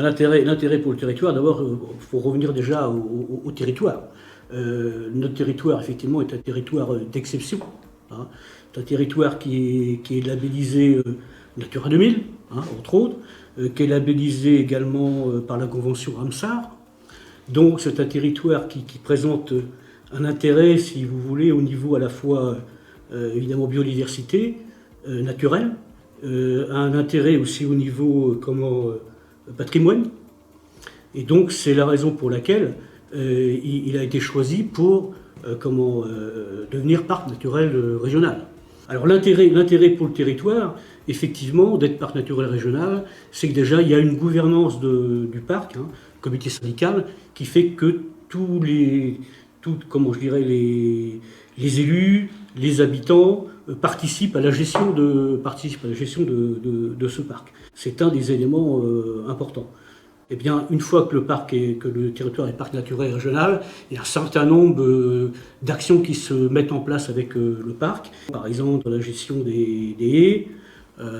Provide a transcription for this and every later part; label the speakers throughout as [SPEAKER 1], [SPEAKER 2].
[SPEAKER 1] L'intérêt pour le territoire, d'abord, il faut revenir déjà au territoire. Notre territoire, effectivement, est un territoire d'exception. Hein. C'est un territoire qui est labellisé Natura 2000, hein, entre autres, qui est labellisé également par la Convention Ramsar. Donc c'est un territoire qui présente un intérêt, si vous voulez, au niveau à la fois, évidemment, biodiversité naturelle, un intérêt aussi au niveau patrimoine. Et donc c'est la raison pour laquelle il a été choisi pour devenir parc naturel régional. Alors l'intérêt pour le territoire, effectivement, d'être parc naturel régional, c'est que déjà il y a une gouvernance du parc, hein, comité syndical, qui fait que les élus, les habitants participent à la gestion de ce parc. C'est un des éléments importants. Eh bien, une fois que le territoire est parc naturel régional, il y a un certain nombre d'actions qui se mettent en place avec le parc. Par exemple, la gestion des haies.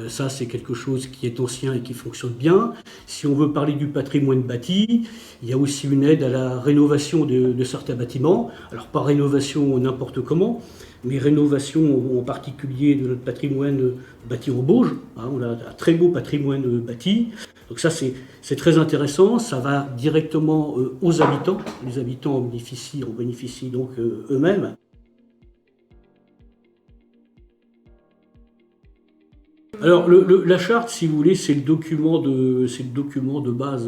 [SPEAKER 1] Ça, c'est quelque chose qui est ancien et qui fonctionne bien. Si on veut parler du patrimoine bâti, il y a aussi une aide à la rénovation de certains bâtiments. Alors, pas rénovation n'importe comment, mais rénovation en particulier de notre patrimoine bâti en Bauge. Hein, on a un très beau patrimoine bâti. Donc ça, c'est très intéressant. Ça va directement aux habitants. Les habitants en bénéficient donc eux-mêmes. Alors, la charte, si vous voulez, c'est le document de base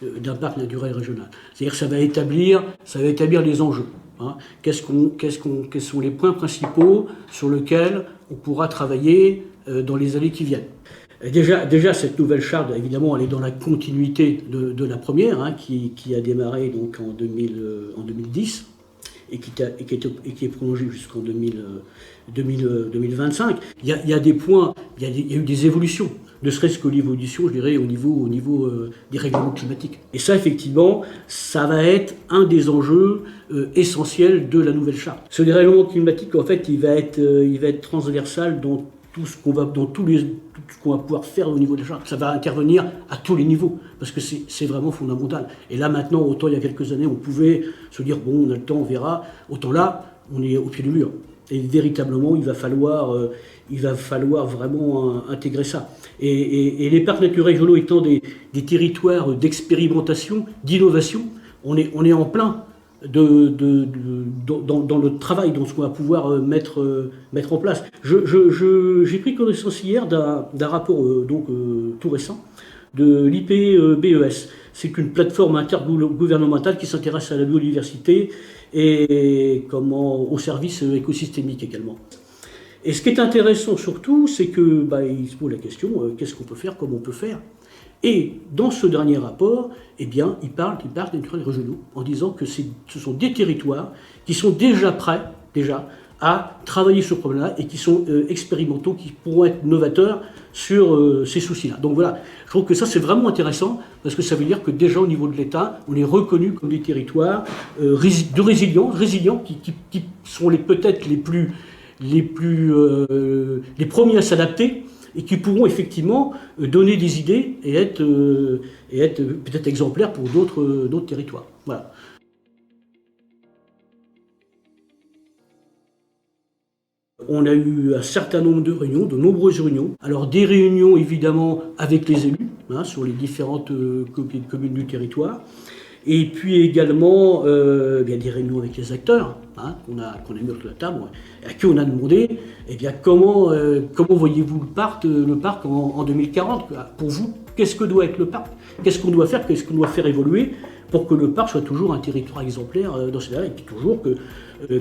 [SPEAKER 1] d'un parc naturel régional. C'est-à-dire que ça va établir les enjeux. Hein. Quels sont les points principaux sur lesquels on pourra travailler dans les années qui viennent. Déjà, cette nouvelle charte, évidemment, elle est dans la continuité de la première, hein, qui a démarré donc en 2010. Et qui est prolongé jusqu'en 2025. Il y a des points, il y a eu des évolutions, ne serait-ce que l'évolution, je dirais, au niveau des règlements climatiques. Et ça, effectivement, ça va être un des enjeux essentiels de la nouvelle charte. Ce dérèglement climatique, en fait, il va être transversal dans tout ce qu'on va pouvoir faire au niveau de la charte. Ça va intervenir à tous les niveaux, parce que c'est vraiment fondamental. Et là, maintenant, autant il y a quelques années, on pouvait se dire, bon, on a le temps, on verra. Autant là, on est au pied du mur. Et véritablement, il va falloir vraiment intégrer ça. Et les parcs naturels régionaux étant des territoires d'expérimentation, d'innovation, on est en plein dans notre travail, dans ce qu'on va pouvoir mettre en place. J'ai pris connaissance hier d'un rapport tout récent de l'IPBES. C'est une plateforme intergouvernementale qui s'intéresse à la biodiversité et au service écosystémique également. Et ce qui est intéressant surtout, c'est que il se pose la question qu'est-ce qu'on peut faire, comment on peut faire. Et dans ce dernier rapport, eh bien, il parle des parcs naturels régionaux en disant que ce sont des territoires qui sont déjà prêts à travailler sur ce problème-là et qui sont expérimentaux, qui pourront être novateurs sur ces soucis-là. Donc voilà, je trouve que ça c'est vraiment intéressant parce que ça veut dire que déjà au niveau de l'État, on est reconnu comme des territoires résilients qui sont peut-être les premiers à s'adapter et qui pourront effectivement donner des idées et être peut-être exemplaires pour d'autres territoires. Voilà. On a eu un certain nombre de réunions, de nombreuses réunions. Alors des réunions évidemment avec les élus, hein, sur les différentes communes du territoire. Et puis également des réunions avec les acteurs, hein, qu'on a mis autour de la table, à qui on a demandé comment voyez-vous le parc en 2040. Pour vous, qu'est-ce que doit être le parc? Qu'est-ce qu'on doit faire? Qu'est-ce qu'on doit faire évoluer pour que le parc soit toujours un territoire exemplaire dans ce cas-là, et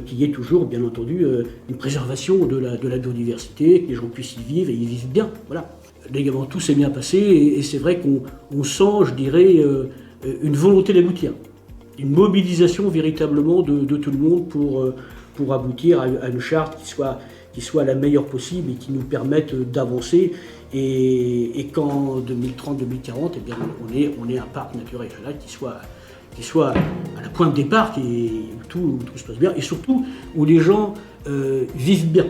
[SPEAKER 1] qu'il y ait toujours, bien entendu, une préservation de la biodiversité, que les gens puissent y vivre et y vivent bien. Voilà. Également, tout s'est bien passé et c'est vrai qu'on sent, je dirais, une volonté d'aboutir, une mobilisation véritablement de tout le monde pour aboutir à une charte qui soit la meilleure possible et qui nous permette d'avancer et qu'en 2030-2040, eh bien, on ait un parc naturel régional qui soit à la pointe des parcs et où tout se passe bien et surtout où les gens vivent bien.